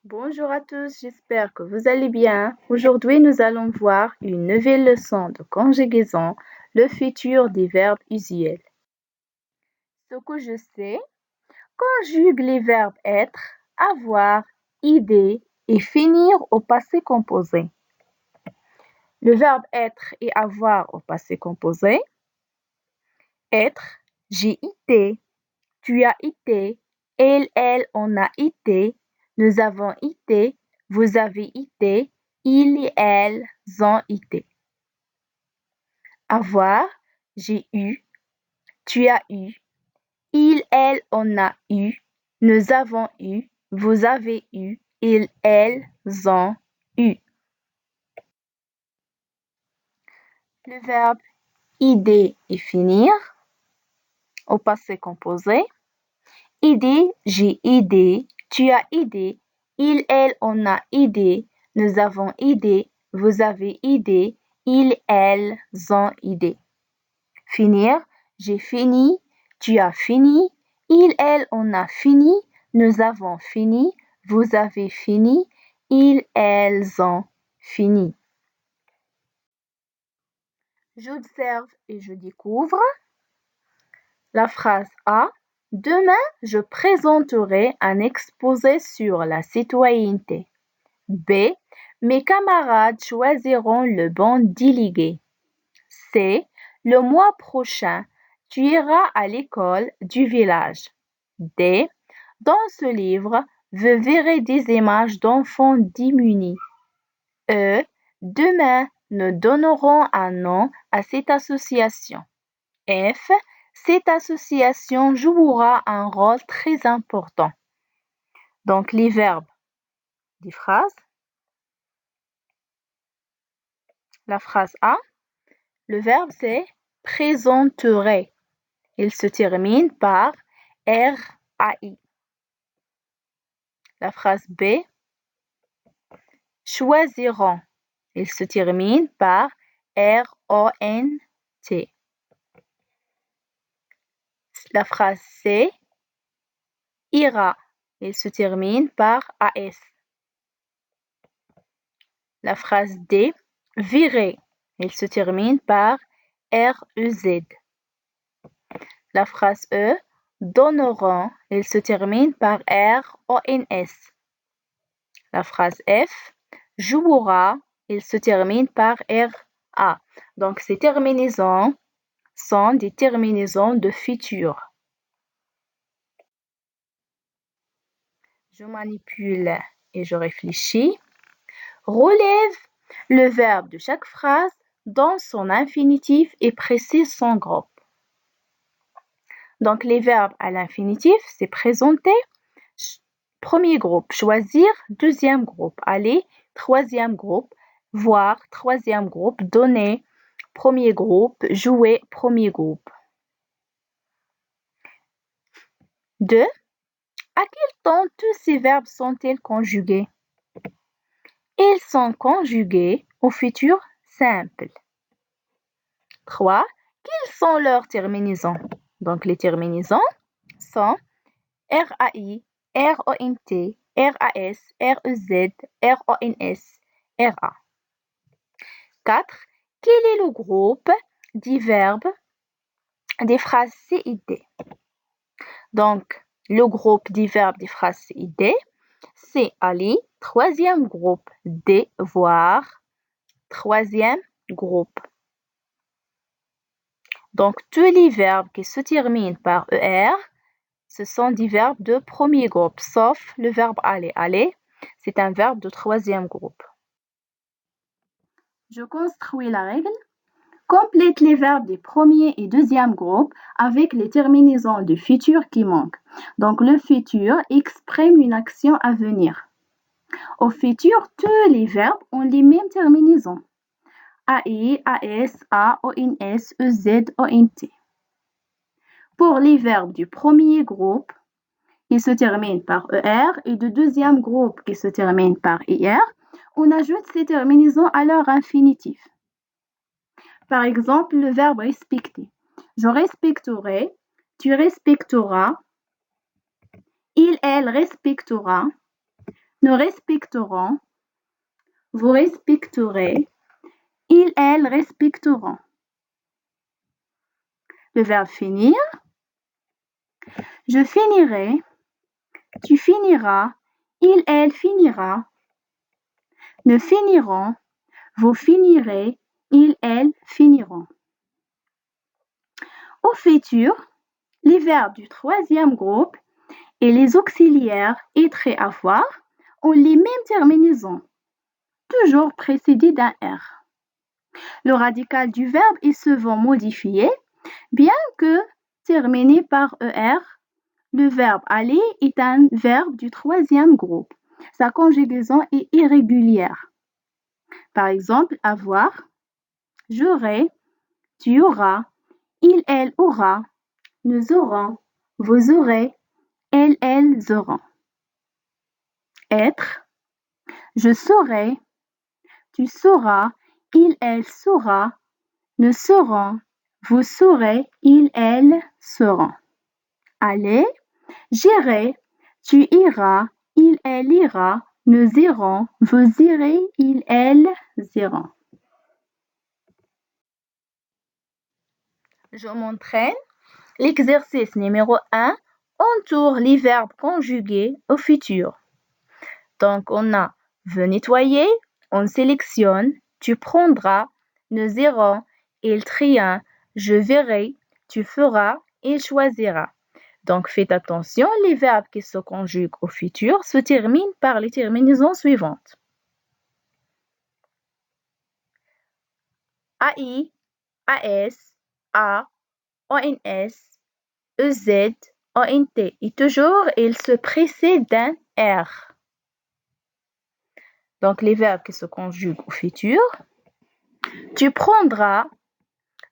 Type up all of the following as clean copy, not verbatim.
Bonjour à tous, j'espère que vous allez bien. Aujourd'hui, nous allons voir une nouvelle leçon de conjugaison, le futur des verbes usuels. Ce que je sais, conjugue les verbes être, avoir, idée et finir au passé composé. Le verbe être et avoir au passé composé. Être, j'ai été, tu as été, elle, on a été, nous avons été, vous avez été, ils et elles ont été. Avoir, j'ai eu, tu as eu, il, elle, on a eu, nous avons eu, vous avez eu, ils, elles ont eu. Le verbe idée et finir au passé composé. Idée, j'ai idée, tu as idée, il, elle, on a idée, nous avons idée, vous avez idée, ils, elles ont idée. Finir, j'ai fini, tu as fini, il, elle, on a fini, nous avons fini, vous avez fini, ils, elles ont fini. J'observe et je découvre. La phrase A. Demain, je présenterai un exposé sur la citoyenneté. B. Mes camarades choisiront le bon délégué. C. Le mois prochain, tu iras à l'école du village. D. Dans ce livre, vous verrez des images d'enfants démunis. E. Demain, nous donnerons un nom à cette association. F. Cette association jouera un rôle très important. Donc, les verbes des phrases. La phrase A, le verbe c'est présenterait. Il se termine par RAI. La phrase B, choisiront. Il se termine par RONT. La phrase C, ira. Il se termine par AS. La phrase D, virer. Il se termine par REZ. La phrase E, donneront. Il se termine par RONS. La phrase F, jouera. Il se termine par RA. Donc, ces terminaisons sont des terminaisons de futur. Je manipule et je réfléchis. Relève le verbe de chaque phrase dans son infinitif et précise son groupe. Donc, les verbes à l'infinitif, c'est présenter. Premier groupe, choisir. Deuxième groupe, aller. Troisième groupe, voir. Troisième groupe, donner. Premier groupe, jouer. Premier groupe. 2. À quel temps tous ces verbes sont-ils conjugués? Ils sont conjugués au futur simple. 3. Quelles sont leurs terminaisons? Donc, les terminaisons sont RAI, RONT, RAS, REZ, RONS, RA. 4. Quel est le groupe des verbes des phrases CID? Donc, le groupe des verbes des phrases CID, c'est aller. Troisième groupe, D, voir. Troisième groupe. Donc, tous les verbes qui se terminent par ER, ce sont des verbes de premier groupe, sauf le verbe aller. Aller, c'est un verbe de troisième groupe. Je construis la règle. Complète les verbes des premiers et deuxième groupes avec les terminaisons du futur qui manquent. Donc, le futur exprime une action à venir. Au futur, tous les verbes ont les mêmes terminaisons. AI, AS, A, ONS, EZ, ONT. Pour les verbes du premier groupe qui se terminent par ER et du deuxième groupe qui se termine par IR, on ajoute ces terminaisons à leur infinitif. Par exemple, le verbe respecter. Je respecterai, tu respecteras, il, elle respectera, nous respecterons, vous respecterez, ils, elles respecteront. Le verbe finir, je finirai, tu finiras, il, elle finira. Nous finirons, vous finirez, ils, elles finiront. Au futur, les verbes du troisième groupe et les auxiliaires être et avoir ont les mêmes terminaisons, toujours précédés d'un R. Le radical du verbe est souvent modifié, bien que terminé par ER. Le verbe aller est un verbe du troisième groupe. Sa conjugaison est irrégulière. Par exemple, avoir, j'aurai, tu auras, il, elle aura, nous aurons, vous aurez, elles, elles auront. Être, je saurai, tu sauras, il, elle saura, nous saurons, vous saurez, ils, elles sauront. Aller, j'irai, tu iras, il, elle ira, nous irons, vous irez, ils, elles iront. Je m'entraîne. L'exercice numéro 1 entoure les verbes conjugués au futur. Donc, on a veux nettoyer, on sélectionne, tu prendras, nous irons, il trien, je verrai, tu feras, il choisira. Donc, faites attention, les verbes qui se conjuguent au futur se terminent par les terminaisons suivantes. AI, AS, A, ONS, EZ, ONT. Et toujours, ils se précèdent d'un R. Donc, les verbes qui se conjuguent au futur. Tu prendras,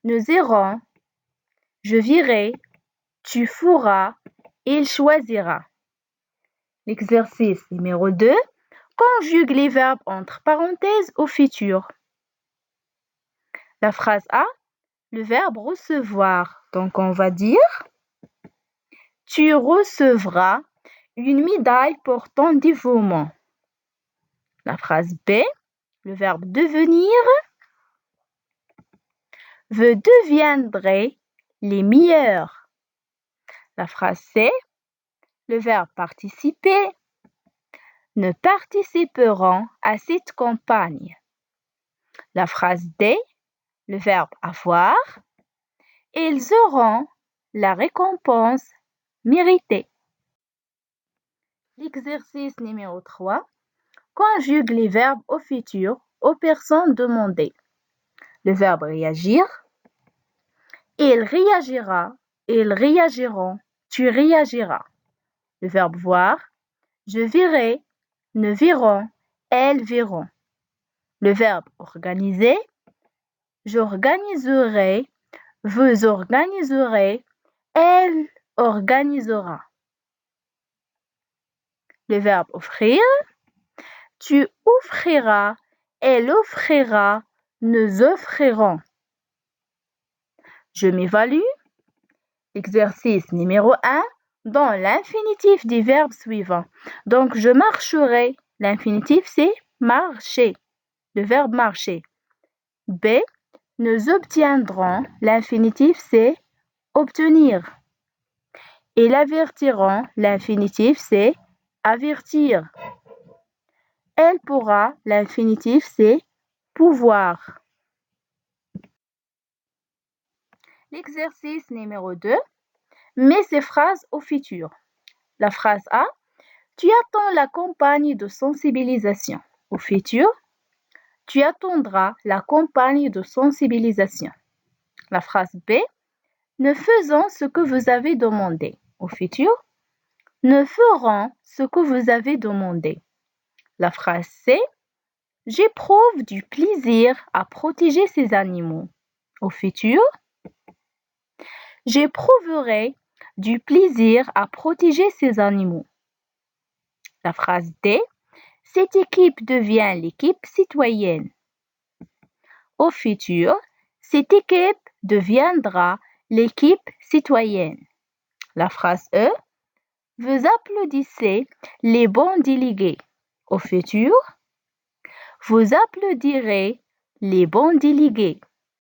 nous irons, je virai, tu feras, il choisira. L'exercice numéro 2 conjugue les verbes entre parenthèses au futur. La phrase A, le verbe recevoir. Donc, on va dire tu recevras une médaille pour ton dévouement. La phrase B, le verbe devenir. Vous deviendrez les meilleurs. La phrase C, le verbe participer. Nous participerons à cette campagne. La phrase D, le verbe avoir. Ils auront la récompense méritée. L'exercice numéro 3 conjugue les verbes au futur aux personnes demandées. Le verbe réagir. Il réagira, ils réagiront, tu réagiras. Le verbe voir. Je verrai, nous verrons, elles verront. Le verbe organiser. J'organiserai, vous organiserez, elle organisera. Le verbe offrir. Tu offriras, elle offrira, nous offrirons. Je m'évalue. Exercice numéro 1 dans l'infinitif des verbes suivants. Donc, je marcherai. L'infinitif, c'est marcher. Le verbe marcher. B. Nous obtiendrons. L'infinitif, c'est obtenir. Et l'avertiront. L'infinitif, c'est avertir. Elle pourra. L'infinitif, c'est pouvoir. L'exercice numéro 2. Mets ces phrases au futur. La phrase A. Tu attends la campagne de sensibilisation. Au futur, tu attendras la campagne de sensibilisation. La phrase B. Nous faisons ce que vous avez demandé. Au futur, nous ferons ce que vous avez demandé. La phrase C. J'éprouve du plaisir à protéger ces animaux. Au futur, j'éprouverai du plaisir à protéger ces animaux. La phrase D. Cette équipe devient l'équipe citoyenne. Au futur, cette équipe deviendra l'équipe citoyenne. La phrase E. Vous applaudissez les bons délégués. Au futur, vous applaudirez les bons délégués.